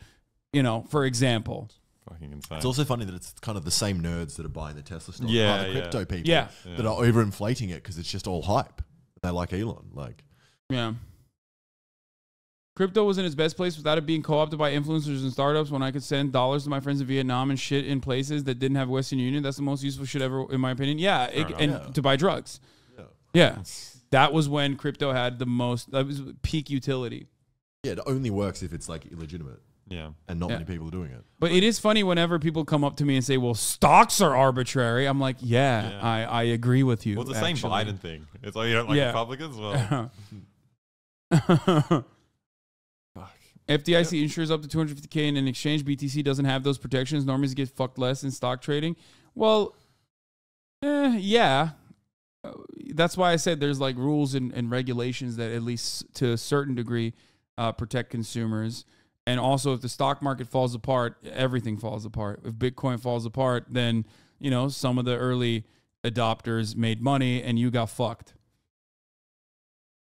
for example. Fucking insane. It's also funny that it's kind of the same nerds that are buying the Tesla stock, the crypto people that are overinflating it because it's just all hype. They like Elon, yeah. Crypto was in its best place without it being co-opted by influencers and startups. When I could send dollars to my friends in Vietnam and shit in places that didn't have Western Union, that's the most useful shit ever, in my opinion. Yeah, to buy drugs. Yeah. That was when crypto had the most, that was peak utility. Yeah, it only works if it's like illegitimate. Yeah. And not many people are doing it. But it is funny whenever people come up to me and say, well, stocks are arbitrary. I'm like, I agree with you. Well, it's the same Biden thing. It's like, you don't like Republicans? Well. FDIC insures up to $250K in an exchange. BTC doesn't have those protections. Normies get fucked less in stock trading. Well, yeah. That's why I said there's like rules and regulations that at least to a certain degree protect consumers. And also, if the stock market falls apart, everything falls apart. If Bitcoin falls apart, then, you know, some of the early adopters made money and you got fucked.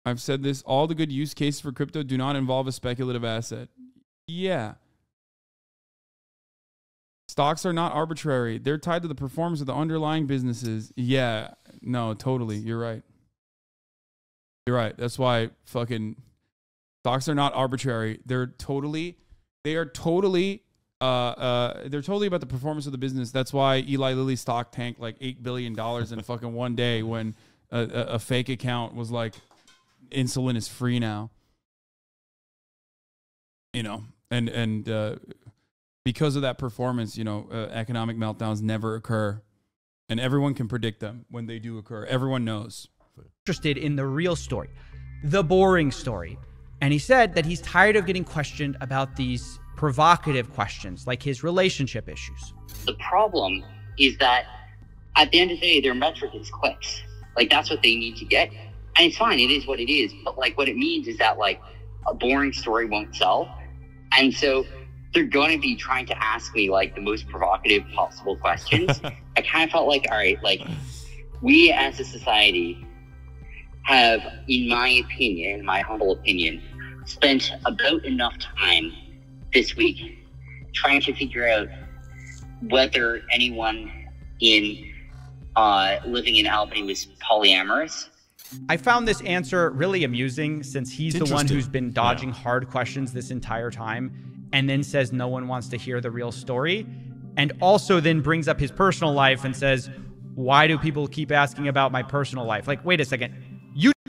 I've said this. All the good use cases for crypto do not involve a speculative asset. Yeah. Stocks are not arbitrary. They're tied to the performance of the underlying businesses. Yeah. No, totally. You're right. You're right. That's why fucking... Stocks are not arbitrary. They're totally about the performance of the business. That's why Eli Lilly's stock tanked like $8 billion in fucking one day when a fake account was like, insulin is free now. You know, and because of that performance, you know, economic meltdowns never occur. And everyone can predict them when they do occur. Everyone knows. Interested in the real story, the boring story. And he said that he's tired of getting questioned about these provocative questions, like his relationship issues. The problem is that at the end of the day, their metric is clicks. Like, that's what they need to get. And it's fine, it is what it is. But like, what it means is that like a boring story won't sell. And so they're going to be trying to ask me like the most provocative possible questions. I kind of felt like, all right, like we as a society have, in my opinion, my humble opinion, spent about enough time this week trying to figure out whether anyone in living in Albany was polyamorous. I found this answer really amusing since he's the one who's been dodging hard questions this entire time and then says no one wants to hear the real story, and also then brings up his personal life and says, why do people keep asking about my personal life? Like, wait a second.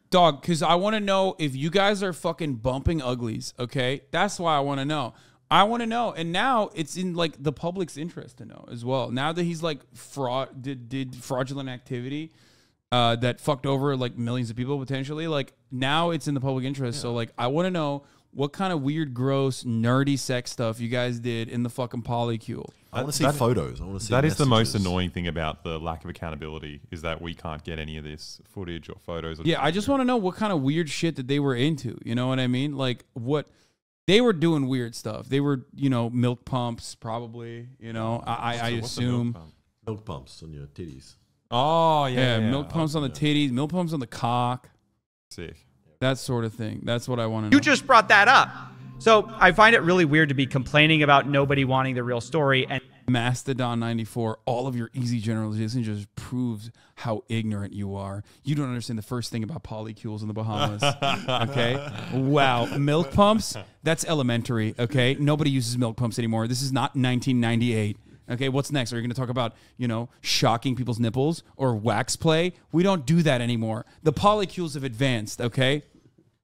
Dog, because I want to know if you guys are fucking bumping uglies, okay? That's why I want to know. I want to know. And now it's in, like, the public's interest to know as well. Now that he's, like, did fraudulent activity that fucked over, like, millions of people potentially, like, now it's in the public interest. Yeah. So, like, I want to know what kind of weird, gross, nerdy sex stuff you guys did in the fucking polycule. I want to see photos. I want to see That messages. is the most annoying thing about the lack of accountability, is that we can't get any of this footage or photos. Yeah, I just want to know what kind of weird shit that they were into. You know what I mean? Like, what... They were doing weird stuff. They were, you know, milk pumps, probably. You know, I assume. Milk pumps on your titties. Oh, yeah. Milk pumps on the titties, milk pumps on the cock. Sick. That sort of thing. That's what I want to know. You just brought that up. So I find it really weird to be complaining about nobody wanting the real story. And Mastodon 94, all of your easy generalization just proves how ignorant you are. You don't understand the first thing about polycules in the Bahamas. Okay? Wow. Milk pumps? That's elementary. Okay? Nobody uses milk pumps anymore. This is not 1998. Okay, what's next? Are you going to talk about, you know, shocking people's nipples or wax play? We don't do that anymore. The polycules have advanced, okay?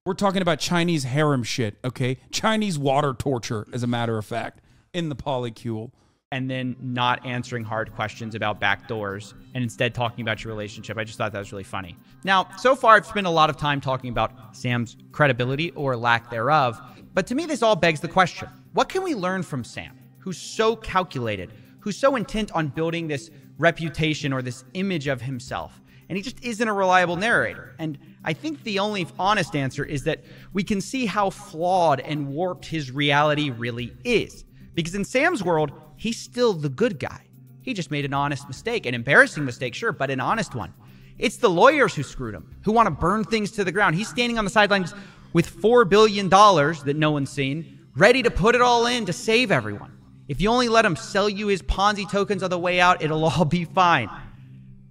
We're talking about Chinese harem shit, okay? Chinese water torture, as a matter of fact, in the polycule. And then not answering hard questions about backdoors and instead talking about your relationship. I just thought that was really funny. Now, so far, I've spent a lot of time talking about Sam's credibility or lack thereof. But to me, this all begs the question, what can we learn from Sam, who's so calculated, who's so intent on building this reputation or this image of himself? And he just isn't a reliable narrator. And I think the only honest answer is that we can see how flawed and warped his reality really is. Because in Sam's world, he's still the good guy. He just made an honest mistake, an embarrassing mistake, sure, but an honest one. It's the lawyers who screwed him, who want to burn things to the ground. He's standing on the sidelines with $4 billion that no one's seen, ready to put it all in to save everyone. If you only let him sell you his Ponzi tokens on the way out, it'll all be fine.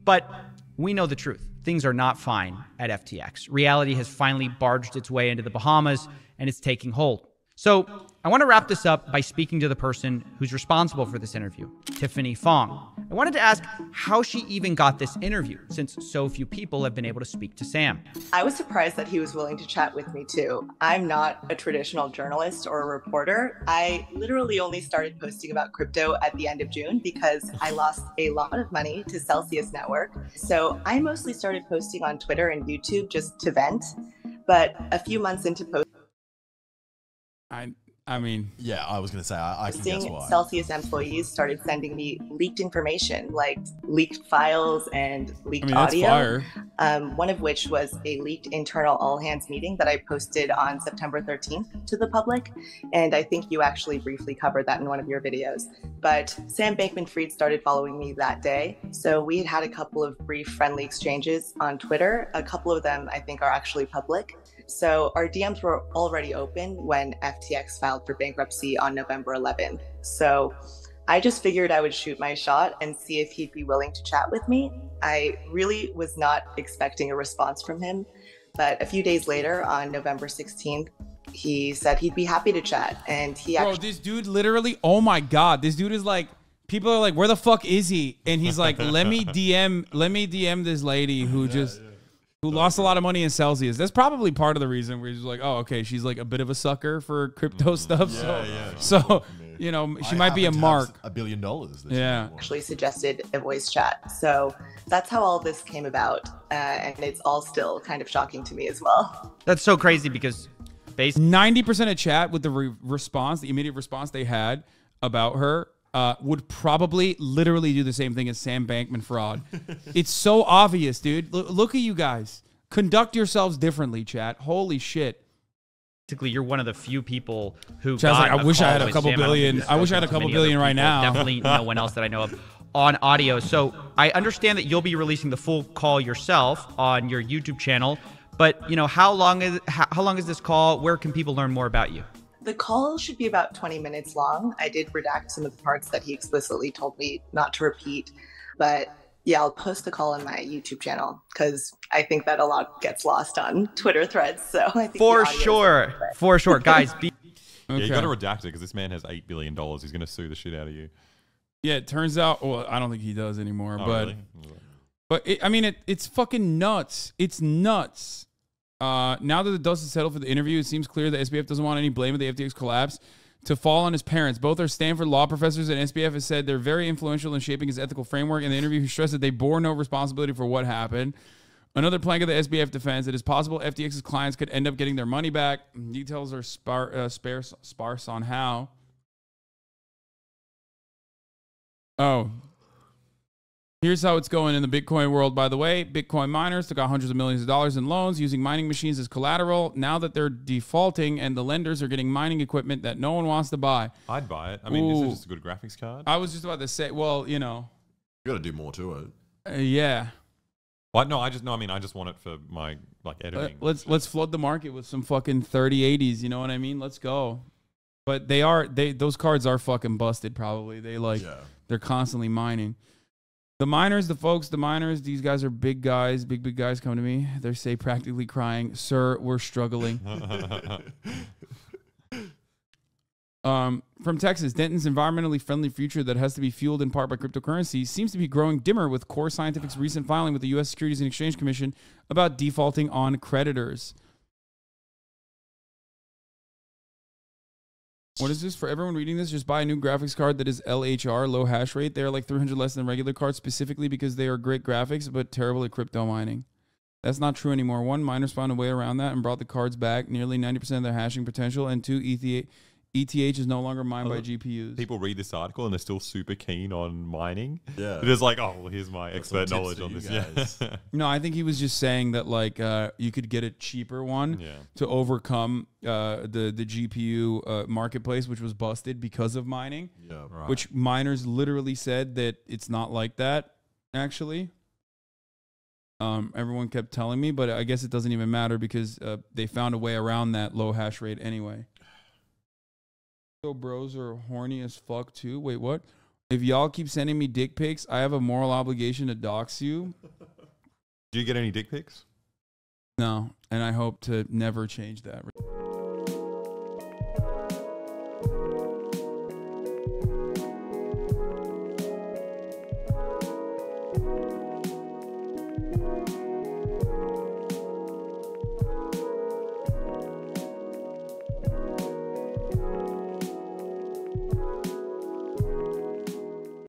But we know the truth. Things are not fine at FTX. Reality has finally barged its way into the Bahamas, and it's taking hold. So I want to wrap this up by speaking to the person who's responsible for this interview, Tiffany Fong. I wanted to ask how she even got this interview, since so few people have been able to speak to Sam. I was surprised that he was willing to chat with me too. I'm not a traditional journalist or a reporter. I literally only started posting about crypto at the end of June because I lost a lot of money to Celsius Network. So I mostly started posting on Twitter and YouTube just to vent. But a few months into posting, I mean, yeah, I was going to say, I can guess why. Celsius employees started sending me leaked information, like leaked files and leaked audio. One of which was a leaked internal all-hands meeting that I posted on September 13th to the public. And I think you actually briefly covered that in one of your videos. But Sam Bankman-Fried started following me that day. So we had a couple of brief friendly exchanges on Twitter. A couple of them I think are actually public. So our DMs were already open when FTX filed for bankruptcy on November 11th. So I just figured I would shoot my shot and see if he'd be willing to chat with me. I really was not expecting a response from him, but a few days later on November 16th, he said he'd be happy to chat. And he Bro, this dude literally, oh my God, this dude is like, people are like, where the fuck is he? And he's like, let me DM this lady who who lost a lot of money in Celsius. That's probably part of the reason where he's like, oh, okay, she's like a bit of a sucker for crypto stuff. So you know, she might be a mark. $1 billion. Yeah. Actually suggested a voice chat. So that's how all this came about. And it's all still kind of shocking to me as well. That's so crazy because 90% of chat with the response, the immediate response they had about her, would probably literally do the same thing as Sam Bankman-Fried. It's so obvious, dude. Look at you guys. Conduct yourselves differently, chat. Holy shit. Basically, you're one of the few people who Chat's like, I wish I had a couple billion. I wish I had a couple billion right now. Definitely no one else that I know of on audio. So I understand that you'll be releasing the full call yourself on your YouTube channel. But, you know, how long is this call? Where can people learn more about you? The call should be about 20 minutes long. I did redact some of the parts that he explicitly told me not to repeat. But yeah, I'll post the call on my YouTube channel because I think that a lot gets lost on Twitter threads. So I think for sure, guys. Yeah, you got to redact it because this man has $8 billion. He's going to sue the shit out of you. Yeah, it turns out. Well, I don't think he does anymore. Oh, but really? But I mean, it's fucking nuts. It's nuts. Now that the dust has settled for the interview, it seems clear that SBF doesn't want any blame of the FTX collapse to fall on his parents. Both are Stanford law professors, and SBF has said they're very influential in shaping his ethical framework. In the interview, he stressed that they bore no responsibility for what happened. Another plank of the SBF defense, it is possible FTX's clients could end up getting their money back. Details are sparse on how. Oh. Here's how it's going in the Bitcoin world, by the way. Bitcoin miners took out hundreds of millions of dollars in loans using mining machines as collateral. Now that they're defaulting and the lenders are getting mining equipment that no one wants to buy. I'd buy it. I mean, is it just a good graphics card? I was just about to say, well, you know. You got to do more to it. Yeah. What? No, I just want it for my editing. Let's flood the market with some fucking 3080s, you know what I mean? Let's go. But those cards are fucking busted probably. They're constantly mining. The miners, these guys are big guys, big guys come to me. They say practically crying, sir, we're struggling. From Texas, Denton's environmentally friendly future that has to be fueled in part by cryptocurrency seems to be growing dimmer with Core Scientific's recent filing with the U.S. Securities and Exchange Commission about defaulting on creditors. What is this? For everyone reading this, just buy a new graphics card that is LHR, low hash rate. They are like 300 less than regular cards specifically because they are great graphics, but terrible at crypto mining. That's not true anymore. One, miners found a way around that and brought the cards back, nearly 90% of their hashing potential. And two, ETH is no longer mined by GPUs. People read this article and they're still super keen on mining. Yeah. It is like, oh, well, here's my expert knowledge on this. Yeah. No, I think he was just saying that like you could get a cheaper one to overcome the GPU marketplace, which was busted because of mining. Yeah, right. Which miners literally said that it's not like that, actually. Everyone kept telling me, but I guess it doesn't even matter because they found a way around that low hash rate anyway. So bros are horny as fuck too. Wait, what? If y'all keep sending me dick pics, I have a moral obligation to dox you. Do you get any dick pics? No, and I hope to never change that.